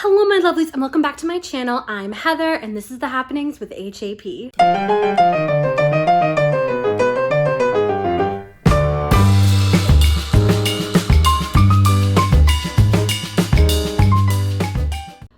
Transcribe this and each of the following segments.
Hello my lovelies and welcome back to my channel. I'm Heather and this is the happenings with H.A.P.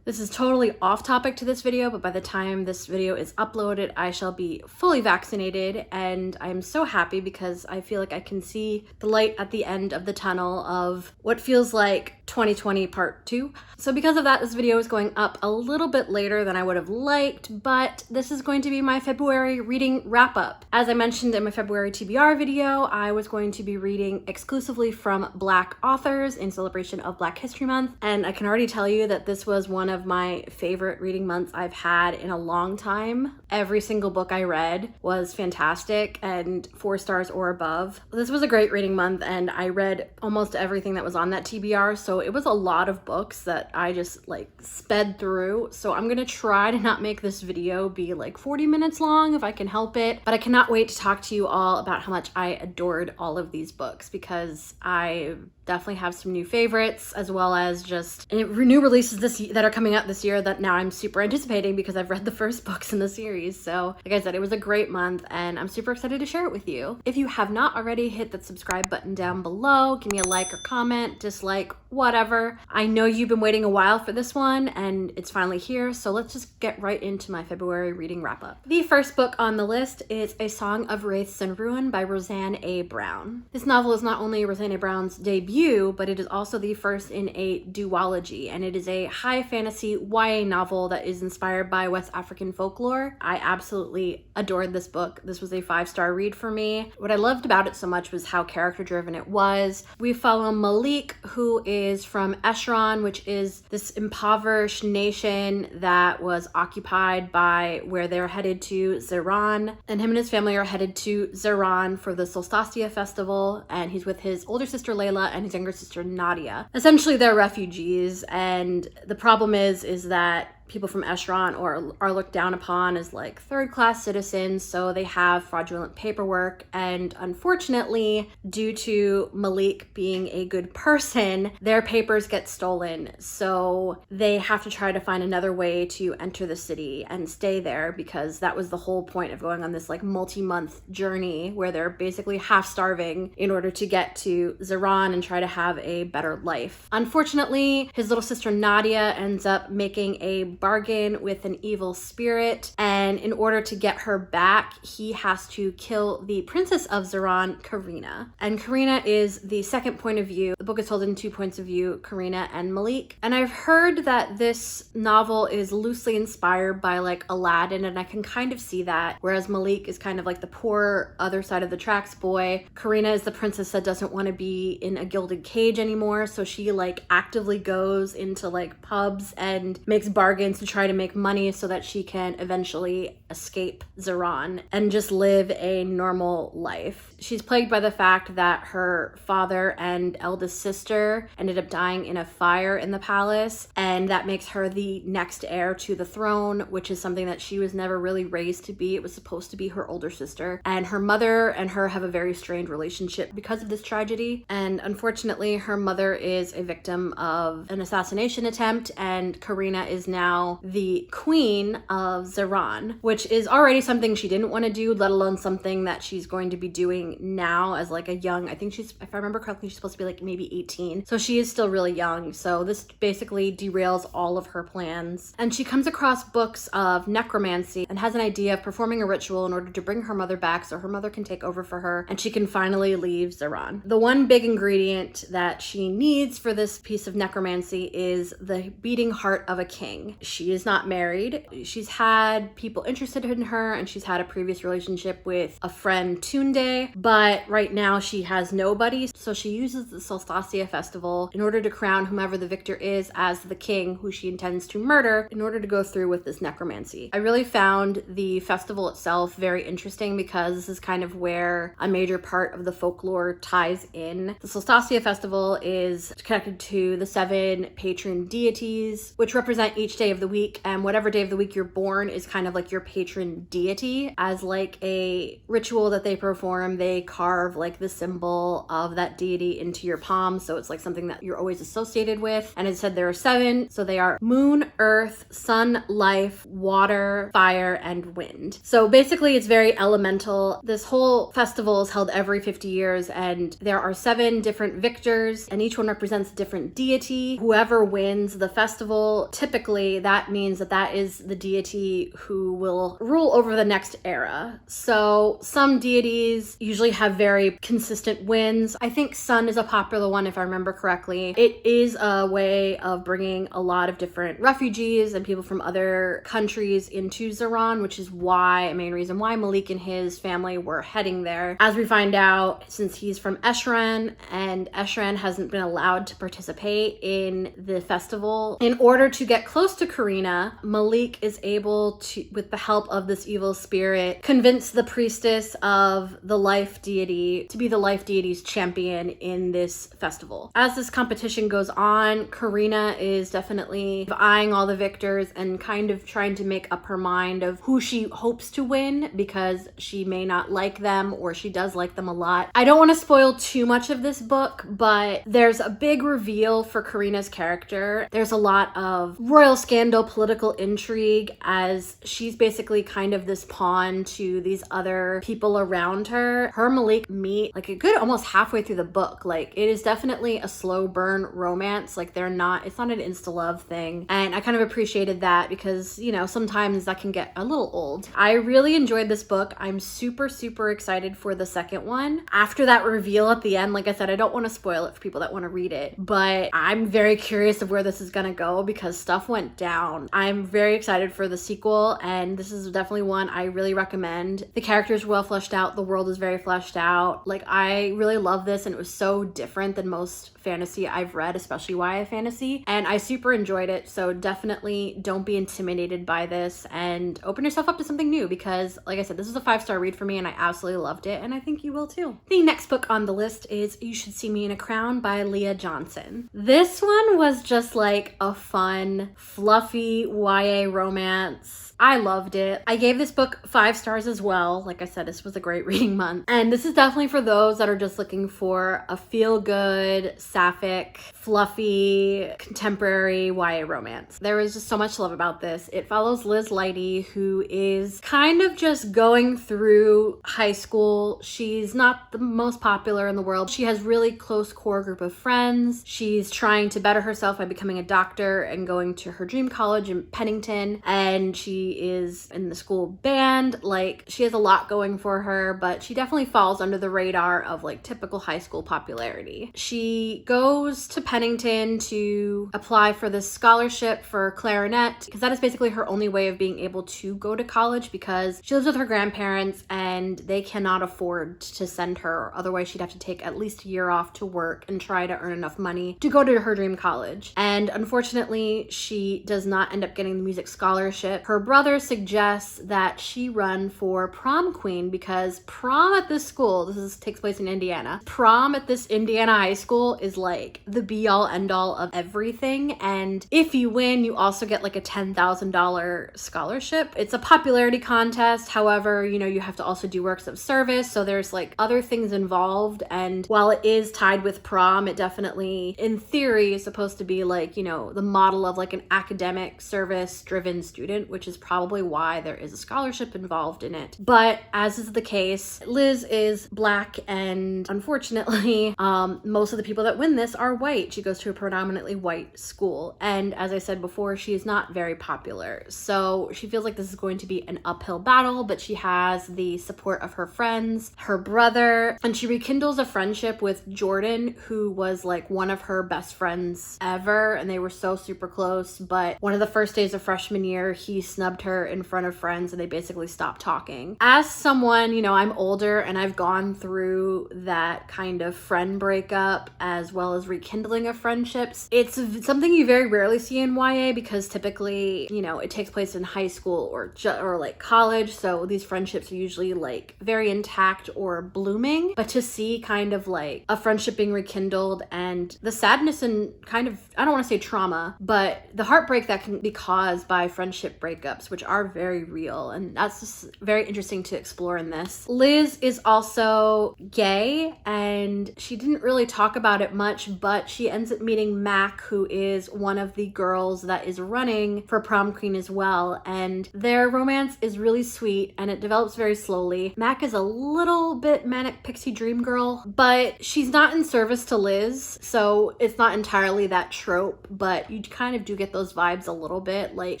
This is totally off topic to this video, but by the time this video is uploaded, I shall be fully vaccinated, and I'm so happy because I feel like I can see the light at the end of the tunnel of what feels like 2020 part 2. So because of that, this video is going up a little bit later than I would have liked, but this is going to be my February reading wrap up. As I mentioned in my February TBR video, I was going to be reading exclusively from Black authors in celebration of Black History Month, and I can already tell you that this was one of my favorite reading months I've had in a long time. Every single book I read was fantastic and 4 stars or above. This was a great reading month and I read almost everything that was on that TBR, so it was a lot of books that I just like sped through. So I'm gonna try to not make this video be like 40 minutes long if I can help it, but I cannot wait to talk to you all about how much I adored all of these books because I definitely have some new favorites as well as just new releases that are coming out this year that now I'm super anticipating because I've read the first books in the series. So like I said, it was a great month and I'm super excited to share it with you. If you have not already, hit that subscribe button down below, give me a like or comment, dislike, whatever. I know you've been waiting a while for this one and it's finally here, so let's just get right into my February reading wrap up. The first book on the list is A Song of Wraiths and Ruin by Roseanne A. Brown. This novel is not only Roseanne A. Brown's debut, but it is also the first in a duology, and it is a high fantasy YA novel that is inspired by West African folklore. I absolutely adored this book. This was a 5-star read for me. What I loved about it so much was how character driven it was. We follow Malik, who is from Eshron, which is this impoverished nation that was occupied by where they're headed to Ziran, and him and his family are headed to Ziran for the Solstasia festival, and he's with his older sister Leah and his younger sister Nadia. Essentially they're refugees, and the problem is that people from Eshron are looked down upon as like third-class citizens, so they have fraudulent paperwork, and unfortunately, due to Malik being a good person, their papers get stolen, so they have to try to find another way to enter the city and stay there, because that was the whole point of going on this like multi-month journey where they're basically half starving in order to get to Ziran and try to have a better life. Unfortunately, his little sister Nadia ends up making a bargain with an evil spirit, and in order to get her back, he has to kill the princess of Ziran, Karina. And Karina is the second point of view. The book is told in 2 points of view, Karina and Malik. And I've heard that this novel is loosely inspired by like Aladdin, and I can kind of see that. Whereas Malik is kind of like the poor other side of the tracks boy. Karina is the princess that doesn't want to be in a gilded cage anymore, so she like actively goes into like pubs and makes bargains to try to make money so that she can eventually escape Ziran and just live a normal life. She's plagued by the fact that her father and eldest sister ended up dying in a fire in the palace, and that makes her the next heir to the throne, which is something that she was never really raised to be. It was supposed to be her older sister, and her mother and her have a very strained relationship because of this tragedy, and unfortunately her mother is a victim of an assassination attempt, and Karina is now the queen of Ziran, which is already something she didn't want to do, let alone something that she's going to be doing now as like a young, I think she's, if I remember correctly, she's supposed to be like maybe 18. So she is still really young. So this basically derails all of her plans. And she comes across books of necromancy and has an idea of performing a ritual in order to bring her mother back so her mother can take over for her and she can finally leave Ziran. The one big ingredient that she needs for this piece of necromancy is the beating heart of a king. She is not married. She's had people interested in her and she's had a previous relationship with a friend Tunde, but right now she has nobody. So she uses the Solstasia festival in order to crown whomever the victor is as the king who she intends to murder in order to go through with this necromancy. I really found the festival itself very interesting because this is kind of where a major part of the folklore ties in. The Solstasia festival is connected to the 7 patron deities, which represent each day of the week, and whatever day of the week you're born is kind of like your patron deity. As like a ritual that they perform, they carve like the symbol of that deity into your palm, so it's like something that you're always associated with. And it said there are 7, so they are moon, earth, sun, life, water, fire, and wind. So basically it's very elemental. This whole festival is held every 50 years, and there are 7 different victors, and each one represents a different deity. Whoever wins the festival, typically that means that that is the deity who will rule over the next era. So some deities usually have very consistent wins. I think sun is a popular one, if I remember correctly. It is a way of bringing a lot of different refugees and people from other countries into Zeron, which is why, a main reason why Malik and his family were heading there. As we find out, since he's from Eshran, and Eshran hasn't been allowed to participate in the festival, in order to get close to Karina, Malik is able to, with the help of this evil spirit, convince the priestess of the life deity to be the life deity's champion in this festival. As this competition goes on, Karina is definitely eyeing all the victors and kind of trying to make up her mind of who she hopes to win, because she may not like them or she does like them a lot. I don't want to spoil too much of this book, but there's a big reveal for Karina's character. There's a lot of royal scandal, political intrigue, as she's basically kind of this pawn to these other people around her. Her and Malik meet like a good almost halfway through the book. Like, it is definitely a slow burn romance. Like, it's not an insta love thing. And I kind of appreciated that because, you know, sometimes that can get a little old. I really enjoyed this book. I'm super, super excited for the second one. After that reveal at the end, like I said, I don't want to spoil it for people that want to read it, but I'm very curious of where this is going to go because stuff went down. I'm very excited for the sequel, and this is definitely one I really recommend. The characters are well fleshed out. The world is very fleshed out. Like, I really love this, and it was so different than most fantasy I've read, especially YA fantasy, and I super enjoyed it. So definitely don't be intimidated by this and open yourself up to something new, because like I said, this is a 5-star read for me and I absolutely loved it, and I think you will too. The next book on the list is You Should See Me in a Crown by Leah Johnson. This one was just like a fun, fluffy YA romance. I loved it. I gave this book 5 stars as well. Like I said, this was a great reading month. And this is definitely for those that are just looking for a feel-good, sapphic, fluffy, contemporary YA romance. There is just so much to love about this. It follows Liz Leighty, who is kind of just going through high school. She's not the most popular in the world. She has really close core group of friends. She's trying to better herself by becoming a doctor and going to her dream college in Pennington. And she is in the school band. Like, she has a lot going for her, but she definitely falls under the radar of like typical high school popularity. She goes to Pennington to apply for this scholarship for clarinet, because that is basically her only way of being able to go to college, because she lives with her grandparents and they cannot afford to send her. Otherwise, she'd have to take at least a year off to work and try to earn enough money to go to her dream college. And unfortunately, she does not end up getting the music scholarship. Her brother suggests that she run for prom queen, because prom at this school, takes place in Indiana, prom at this Indiana high school is like the be-all end-all of everything. And if you win, you also get like a $10,000 scholarship. It's a popularity contest. However, you know, you have to also do works of service, so there's like other things involved. And while it is tied with prom, it definitely, in theory, is supposed to be like, you know, the model of like an academic service-driven student, which is probably why there is a scholarship involved in it. But as is the case, Liz is Black, and unfortunately, most of the people that win this are white. She goes to a predominantly white school, and as I said before, she is not very popular. So she feels like this is going to be an uphill battle, but she has the support of her friends, her brother, and she rekindles a friendship with Jordan, who was like one of her best friends ever, and they were so super close. But one of the first days of freshman year, he snubbed her in front of friends and they basically stopped talking. As someone, you know, I'm older and I've gone through that kind of friend breakup as well as rekindling of friendships. It's something you very rarely see in YA, because typically, you know, it takes place in high school or like college, so these friendships are usually like very intact or blooming. But to see kind of like a friendship being rekindled and the sadness and kind of, I don't want to say trauma, but the heartbreak heartbreak that can be caused by friendship breakups, which are very real. And that's just very interesting to explore in this. Liz is also gay, and she didn't really talk about it much, but she ends up meeting Mac, who is one of the girls that is running for prom queen as well. And their romance is really sweet and it develops very slowly. Mac is a little bit manic pixie dream girl, but she's not in service to Liz, so it's not entirely that trope, but you kind of do get those vibes a little bit. Like,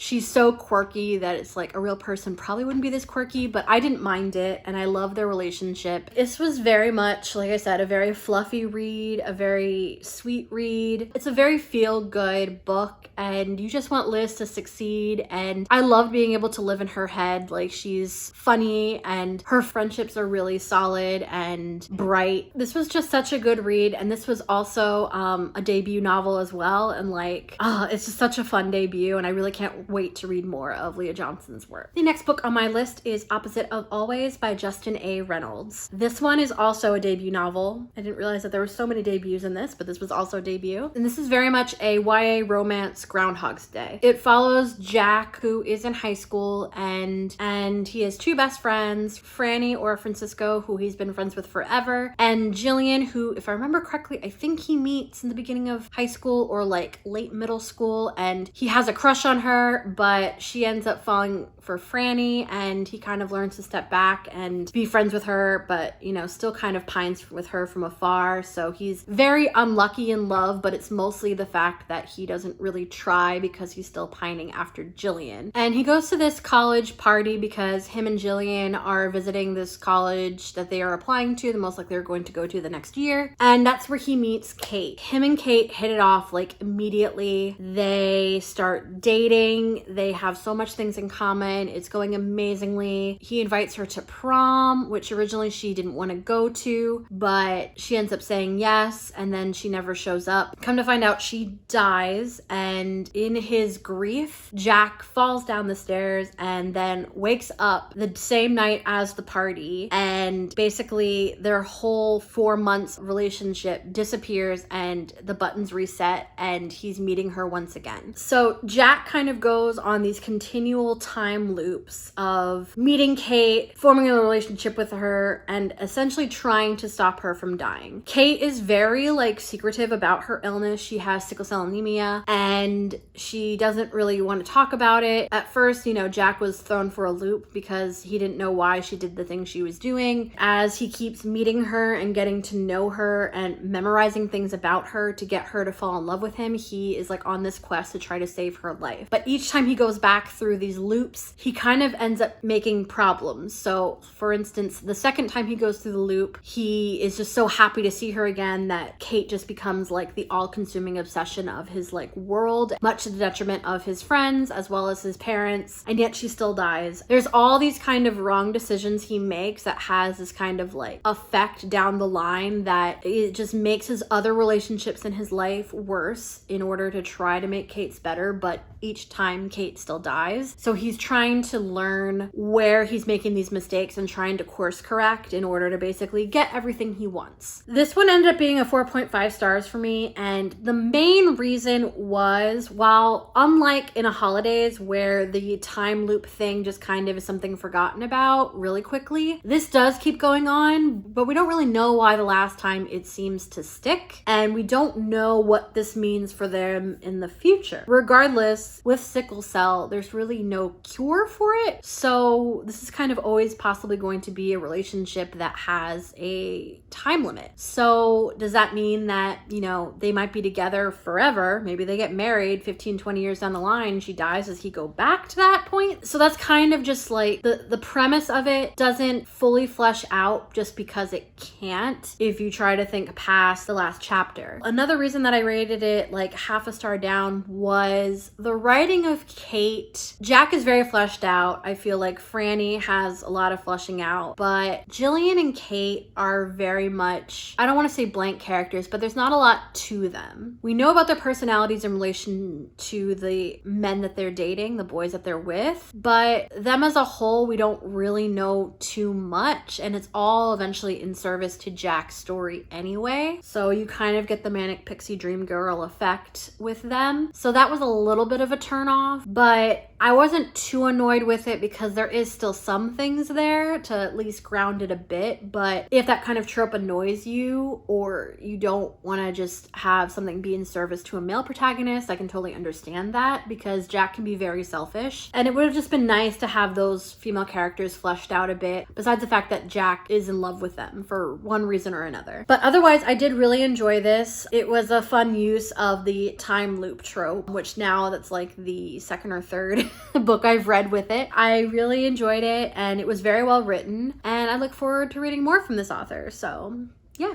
she's so quirky that it's like a real person probably wouldn't be this quirky, but I didn't mind it and I love their relationship. This was very much, like I said, a very fluffy read, a very sweet read. It's a very feel-good book and you just want Liz to succeed, and I love being able to live in her head. Like, she's funny and her friendships are really solid and bright. This was just such a good read, and this was also a debut novel as well, and like, it's just such a fun debut, and I really can't wait to read more of Leah Johnson's work. The next book on my list is Opposite of Always by Justin A. Reynolds. This one is also a debut novel. I didn't realize that there were so many debuts in this, but this was also a debut. And this is very much a YA romance Groundhog's Day. It follows Jack, who is in high school, and he has two best friends, Franny or Francisco, who he's been friends with forever, and Jillian, who, if I remember correctly, I think he meets in the beginning of high school or like late middle school, and he has a crush on her, but she ends up falling for Franny, and he kind of learns to step back and be friends with her, but you know, still kind of pines with her from afar. So he's very unlucky in love, but it's mostly the fact that he doesn't really try because he's still pining after Jillian. And he goes to this college party because him and Jillian are visiting this college that they are applying to, the most likely they're going to go to the next year. And that's where he meets Kate. Him and Kate hit it off like immediately. They start dating. They have so much things in common. It's going amazingly. He invites her to prom, which originally she didn't want to go to, but she ends up saying yes, and then she never shows up. Come to find out, she dies, and in his grief, Jack falls down the stairs and then wakes up the same night as the party, and basically their whole 4 months relationship disappears and the buttons reset and he's meeting her once again. So Jack kind of goes on these continual time loops of meeting Kate, forming a relationship with her, and essentially trying to stop her from dying. Kate is very like secretive about her illness. She has sickle cell anemia and she doesn't really want to talk about it. At first, you know, Jack was thrown for a loop because he didn't know why she did the thing she was doing. As he keeps meeting her and getting to know her and memorizing things about her to get her to fall in love with him, he is like on this quest to try to save her life. But each time he goes back through these loops, he kind of ends up making problems. So for instance, the second time he goes through the loop, he is just so happy to see her again that Kate just becomes like the all-consuming obsession of his like world, much to the detriment of his friends as well as his parents, and yet she still dies. There's all these kind of wrong decisions he makes that has this kind of like effect down the line that it just makes his other relationships in his life worse in order to try to make Kate's better, but each time Kate still dies. So he's trying to learn where he's making these mistakes and trying to course correct in order to basically get everything he wants. This one ended up being a 4.5 stars for me, and the main reason was, while unlike in a Holidays where the time loop thing just kind of is something forgotten about really quickly, this does keep going on, but we don't really know why the last time it seems to stick, and we don't know what this means for them in the future. Regardless, with sickle cell, there's really no cure for it, so this is kind of always possibly going to be a relationship that has a time limit. So does that mean that, you know, they might be together forever? Maybe they get married 15-20 years down the line, she dies. Does he go back to that point? So that's kind of just like the premise of it doesn't fully flesh out just because it can't if you try to think past the last chapter. Another reason that I rated it like half a star down was the writing of Kate. Jack is very fleshed out. I feel like Franny has a lot of fleshing out, but Jillian and Kate are very much, I don't want to say blank characters, but there's not a lot to them. We know about their personalities in relation to the men that they're dating, the boys that they're with, but them as a whole, we don't really know too much, and it's all eventually in service to Jack's story anyway. So you kind of get the manic pixie dream girl effect with them. So that was a little bit of a turnoff, but I wasn't too annoyed with it because there is still some things there to at least ground it a bit. But if that kind of trope annoys you, or you don't want to just have something be in service to a male protagonist, I can totally understand that, because Jack can be very selfish. And it would have just been nice to have those female characters fleshed out a bit, besides the fact that Jack is in love with them for one reason or another. But otherwise, I did really enjoy this. It was a fun use of the time loop trope, which now that's like the second or third book I've read with it. I really enjoyed it, and it was very well written, and I look forward to reading more from this author. So yeah.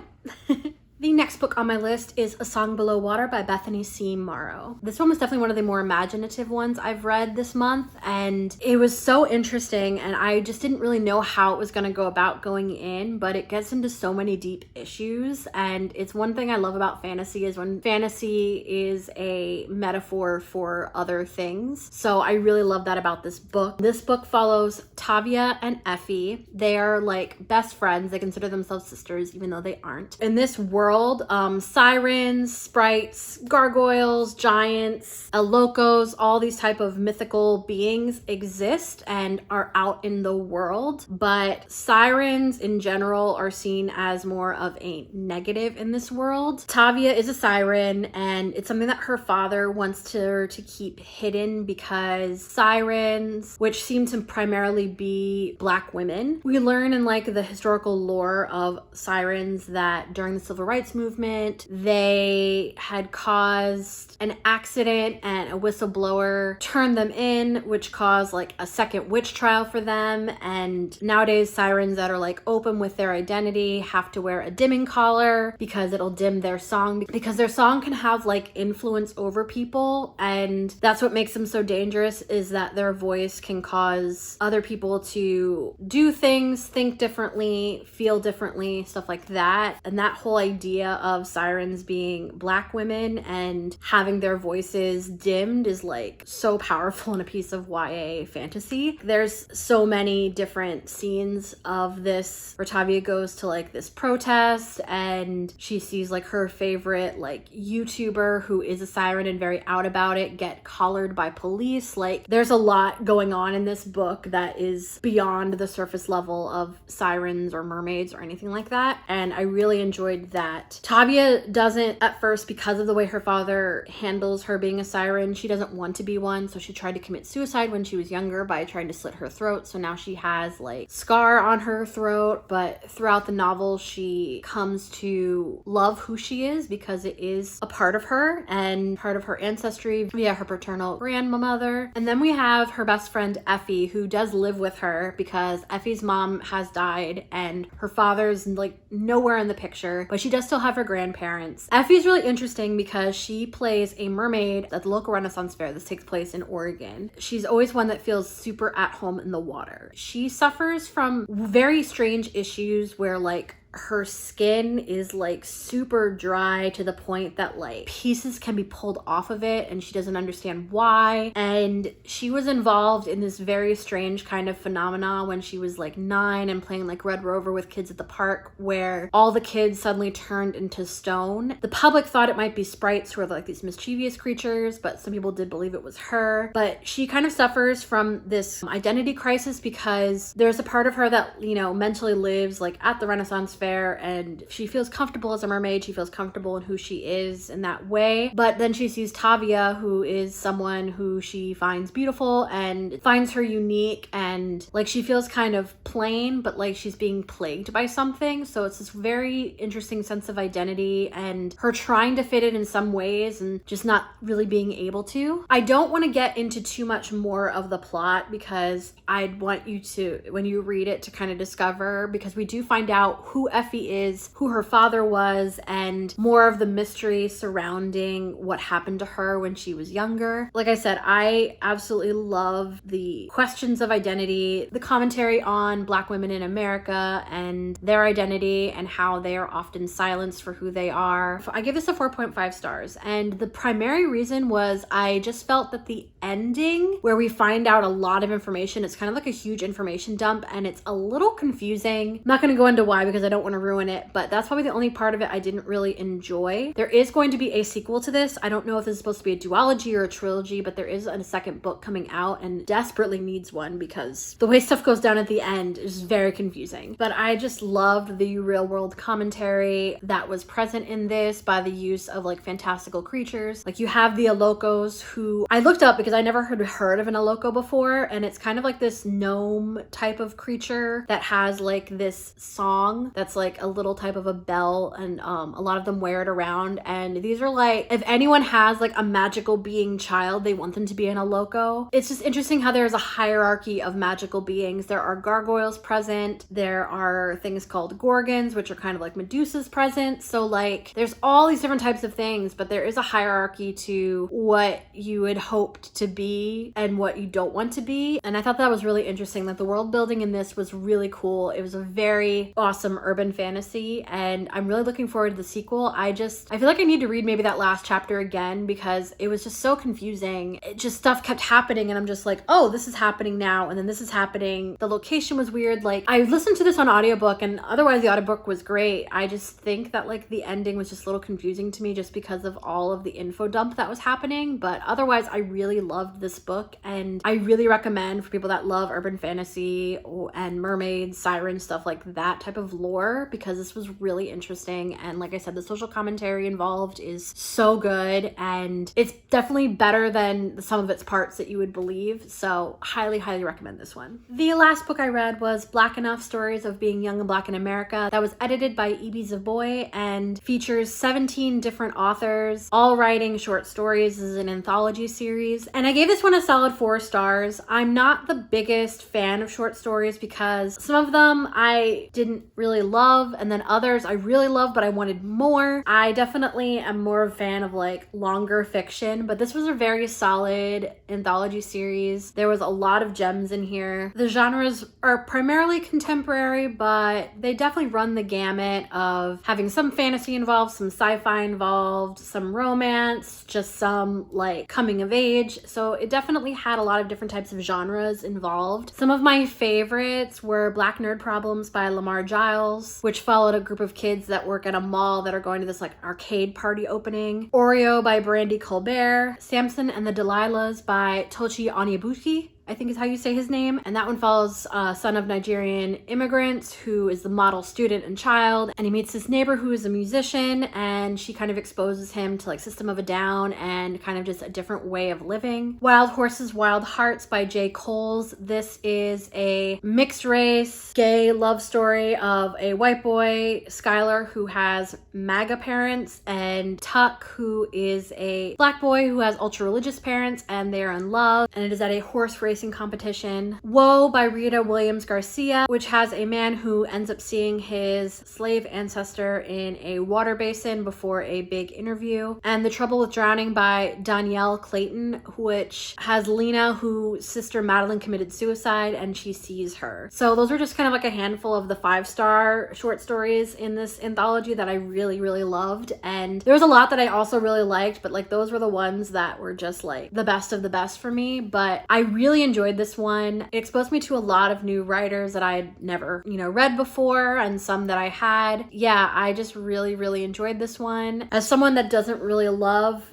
The next book on my list is A Song Below Water by Bethany C. Morrow. This one was definitely one of the more imaginative ones I've read this month, and it was so interesting, and I just didn't really know how it was going to go about going in, but it gets into so many deep issues. And it's one thing I love about fantasy is when fantasy is a metaphor for other things. So I really love that about this book. This book follows Tavia and Effie. They are like best friends. They consider themselves sisters, even though they aren't. In this world, sirens, sprites, gargoyles, giants, locos, all these type of mythical beings exist and are out in the world. But sirens in general are seen as more of a negative in this world. Tavia is a siren, and it's something that her father wants her to keep hidden because sirens, which seem to primarily be Black women, we learn in like the historical lore of sirens that during the Civil Rights movement, they had caused an accident and a whistleblower turned them in, which caused like a second witch trial for them. And nowadays, sirens that are like open with their identity have to wear a dimming collar because it'll dim their song, because their song can have like influence over people. And that's what makes them so dangerous, is that their voice can cause other people to do things, think differently, feel differently, stuff like that. And that whole idea of sirens being Black women and having their voices dimmed is like so powerful in a piece of YA fantasy. There's so many different scenes of this where Tavia goes to like this protest and she sees like her favorite like YouTuber who is a siren and very out about it get collared by police. Like there's a lot going on in this book that is beyond the surface level of sirens or mermaids or anything like that, and I really enjoyed that. Tavia doesn't at first, because of the way her father handles her being a siren, she doesn't want to be one, so she tried to commit suicide when she was younger by trying to slit her throat. So now she has like scar on her throat, but throughout the novel she comes to love who she is because it is a part of her and part of her ancestry via her paternal grandmother. And then we have her best friend Effie, who does live with her because Effie's mom has died and her father's like nowhere in the picture, but she does still have her grandparents. Effie's really interesting because she plays a mermaid at the local Renaissance fair. This takes place in Oregon. She's always one that feels super at home in the water. She suffers from very strange issues where like her skin is like super dry to the point that like pieces can be pulled off of it and she doesn't understand why. And she was involved in this very strange kind of phenomena when she was like 9 and playing like Red Rover with kids at the park, where all the kids suddenly turned into stone. The public thought it might be sprites who are like these mischievous creatures, but some people did believe it was her. But she kind of suffers from this identity crisis because there's a part of her that, you know, mentally lives like at the Renaissance fair, and she feels comfortable as a mermaid. She feels comfortable in who she is in that way. But then she sees Tavia, who is someone who she finds beautiful and finds her unique, and like she feels kind of plain, but like she's being plagued by something. So it's this very interesting sense of identity and her trying to fit in some ways and just not really being able to. I don't want to get into too much more of the plot because I'd want you to, when you read it, to kind of discover, because we do find out who Effie is, who her father was, and more of the mystery surrounding what happened to her when she was younger. Like I said, I absolutely love the questions of identity, the commentary on Black women in America and their identity and how they are often silenced for who they are. I give this a 4.5 stars, and the primary reason was I just felt that the ending, where we find out a lot of information, it's kind of like a huge information dump and it's a little confusing. I'm not going to go into why because I don't don't want to ruin it, but that's probably the only part of it I didn't really enjoy. There is going to be a sequel to this. I don't know if this is supposed to be a duology or a trilogy, but there is a second book coming out and desperately needs one because the way stuff goes down at the end is very confusing. But I just loved the real world commentary that was present in this by the use of like fantastical creatures. Like you have the Alokos, who I looked up because I never heard of an Aloko before, and it's kind of like this gnome type of creature that has like this song that's like a little type of a bell, and a lot of them wear it around. And these are like, if anyone has like a magical being child, they want them to be an Aloko. It's just interesting how there's a hierarchy of magical beings. There are gargoyles present, there are things called gorgons, which are kind of like Medusas present. So like there's all these different types of things, but there is a hierarchy to what you had hoped to be and what you don't want to be. And I thought that was really interesting. Like the world building in this was really cool. It was a very awesome urban fantasy, and I'm really looking forward to the sequel. I feel like I need to read maybe that last chapter again because it was just so confusing. It just stuff kept happening and I'm just like, oh, this is happening now and then this is happening. The location was weird. Like I listened to this on audiobook and otherwise the audiobook was great. I just think that like the ending was just a little confusing to me just because of all of the info dump that was happening. But otherwise I really loved this book, and I really recommend for people that love urban fantasy and mermaids, sirens, stuff like that type of lore, because this was really interesting. And like I said, the social commentary involved is so good, and it's definitely better than some of its parts that you would believe. So highly, highly recommend this one. The last book I read was Black Enough: Stories of Being Young and Black in America. That was edited by E.B. Zavoy and features 17 different authors, all writing short stories. This is an anthology series, and I gave this one a solid 4 stars. I'm not the biggest fan of short stories because some of them I didn't really love, and then others I really love but I wanted more. I definitely am more of a fan of like longer fiction, but this was a very solid anthology series. There was a lot of gems in here. The genres are primarily contemporary, but they definitely run the gamut of having some fantasy involved, some sci-fi involved, some romance, just some like coming of age. So it definitely had a lot of different types of genres involved. Some of my favorites were Black Nerd Problems by Lamar Giles, which followed a group of kids that work at a mall that are going to this like arcade party opening. Oreo by Brandy Colbert. Samson and the Delilahs by Tochi Onyebuchi, I think is how you say his name. And that one follows a son of Nigerian immigrants who is the model student and child. And he meets this neighbor who is a musician, and she kind of exposes him to like System of a Down and kind of just a different way of living. Wild Horses, Wild Hearts by J. Coles. This is a mixed race, gay love story of a white boy, Skylar, who has MAGA parents, and Tuck, who is a black boy who has ultra religious parents, and they are in love. And it is at a horse race competition. Woe by Rita Williams Garcia, which has a man who ends up seeing his slave ancestor in a water basin before a big interview. And The Trouble with Drowning by Danielle Clayton, which has Lena, whose sister Madeline committed suicide and she sees her. So those are just kind of like a handful of the 5-star short stories in this anthology that I really, really loved. And there was a lot that I also really liked, but like those were the ones that were just like the best of the best for me. But I really enjoyed this one. It exposed me to a lot of new writers that I had never, read before, and some that I had. Yeah, I just really, really enjoyed this one. As someone that doesn't really love,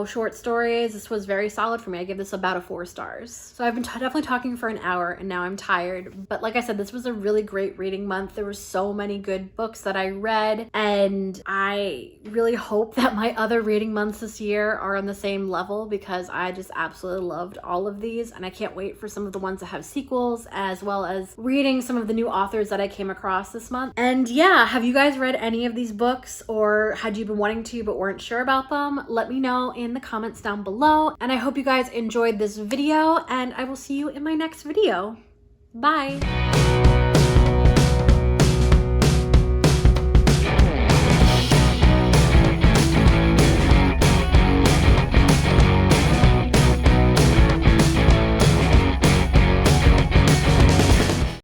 short stories, this was very solid for me. I give this about a 4 stars. So I've been definitely talking for an hour and now I'm tired. But like I said, this was a really great reading month. There were so many good books that I read, and I really hope that my other reading months this year are on the same level because I just absolutely loved all of these, and I can't wait for some of the ones that have sequels, as well as reading some of the new authors that I came across this month. And yeah, have you guys read any of these books, or had you been wanting to but weren't sure about them? Let me know in the comments down below. And I hope you guys enjoyed this video, and I will see you in my next video. Bye.